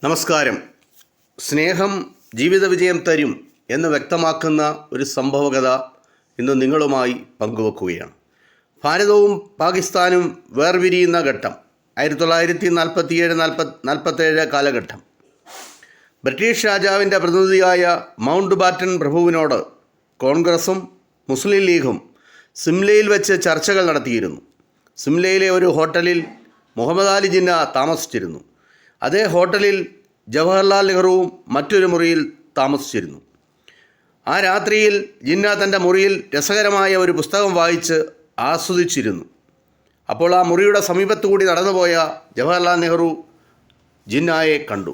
നമസ്കാരം. സ്നേഹം ജീവിത വിജയം തരും എന്ന് വ്യക്തമാക്കുന്ന ഒരു സംഭവകഥ ഇന്ന് നിങ്ങളുമായി പങ്കുവെക്കുകയാണ്. ഭാരതവും പാകിസ്ഥാനും വേർപിരിയുന്ന ഘട്ടം 1947 കാലഘട്ടം. ബ്രിട്ടീഷ് രാജാവിൻ്റെ പ്രതിനിധിയായ മൗണ്ട് ബാറ്റൻ പ്രഭുവിനോട് കോൺഗ്രസും മുസ്ലിം ലീഗും സിംലയിൽ വെച്ച് ചർച്ചകൾ നടത്തിയിരുന്നു. സിംലയിലെ ഒരു ഹോട്ടലിൽ മുഹമ്മദ് അലി ജിന്ന താമസിച്ചിരുന്നു. അതേ ഹോട്ടലിൽ ജവഹർലാൽ നെഹ്റുവും മറ്റൊരു മുറിയിൽ താമസിച്ചിരുന്നു. ആ രാത്രിയിൽ ജിന്ന തൻ്റെ മുറിയിൽ രസകരമായ ഒരു പുസ്തകം വായിച്ച് ആസ്വദിച്ചിരുന്നു. അപ്പോൾ ആ മുറിയുടെ സമീപത്തുകൂടി നടന്നുപോയ ജവഹർലാൽ നെഹ്റു ജിന്നയെ കണ്ടു.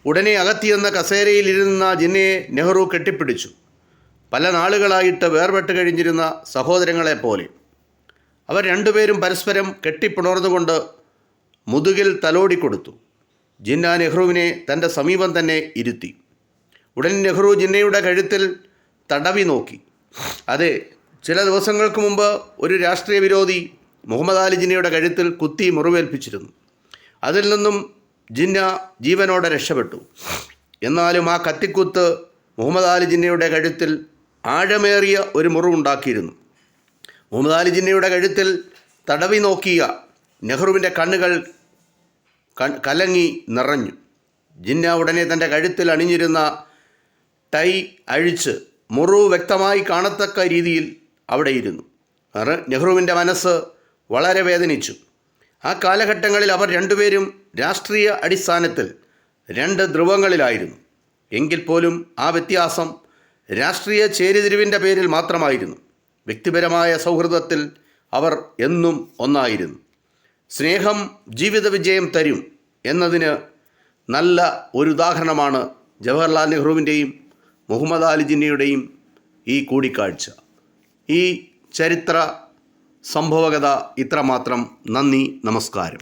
ഉടനെ അകത്തിയെന്ന കസേരയിലിരുന്ന ജിന്നയെ നെഹ്റു കെട്ടിപ്പിടിച്ചു. പല നാളുകളായിട്ട് വേർപെട്ട് കഴിഞ്ഞിരുന്ന സഹോദരങ്ങളെപ്പോലെ അവർ രണ്ടുപേരും പരസ്പരം കെട്ടിപ്പുണർന്നുകൊണ്ട് മുതുകിൽ തലോടിക്കൊടുത്തു. ജിന്ന നെഹ്റുവിനെ തൻ്റെ സമീപം തന്നെ ഇരുത്തി. ഉടൻ നെഹ്റു ജിന്നയുടെ കഴുത്തിൽ തടവി നോക്കി. അതെ, ചില ദിവസങ്ങൾക്ക് മുമ്പ് ഒരു രാഷ്ട്രീയ വിരോധി മുഹമ്മദ് അലി ജിന്നയുടെ കഴുത്തിൽ കുത്തി മുറിവേൽപ്പിച്ചിരുന്നു. അതിൽ നിന്നും ജിന്ന ജീവനോടെ രക്ഷപ്പെട്ടു. എന്നാലും ആ കത്തിക്കുത്ത് മുഹമ്മദ് അലി ജിന്നയുടെ കഴുത്തിൽ ആഴമേറിയ ഒരു മുറിവുണ്ടാക്കിയിരുന്നു. മുഹമ്മദ് അലി ജിന്നയുടെ കഴുത്തിൽ തടവി നോക്കിയ നെഹ്റുവിൻ്റെ കണ്ണുകൾ കലങ്ങി നിറഞ്ഞു. ജിന്ന ഉടനെ തൻ്റെ കഴുത്തിൽ അണിഞ്ഞിരുന്ന ടൈ അഴിച്ച് മുറിവ് വ്യക്തമായി കാണത്തക്ക രീതിയിൽ അവിടെയിരുന്നു. നെഹ്റുവിൻ്റെ മനസ്സ് വളരെ വേദനിച്ചു. ആ കാലഘട്ടങ്ങളിൽ അവർ രണ്ടുപേരും രാഷ്ട്രീയ അടിസ്ഥാനത്തിൽ രണ്ട് ധ്രുവങ്ങളിലായിരുന്നു. എങ്കിൽ പോലും ആ വ്യത്യാസം രാഷ്ട്രീയ ചേരിതിരിവിൻ്റെ പേരിൽ മാത്രമായിരുന്നു. വ്യക്തിപരമായ സൗഹൃദത്തിൽ അവർ എന്നും ഒന്നായിരുന്നു. സ്നേഹം ജീവിത വിജയം തരും എന്നതിന് നല്ല ഒരു ഉദാഹരണമാണ് ജവഹർലാൽ നെഹ്റുവിൻ്റെയും മുഹമ്മദ് അലി ജിന്നയുടെയും ഈ കൂടിക്കാഴ്ച. ഈ ചരിത്ര സംഭവകഥ ഇത്രമാത്രം. നന്ദി, നമസ്കാരം.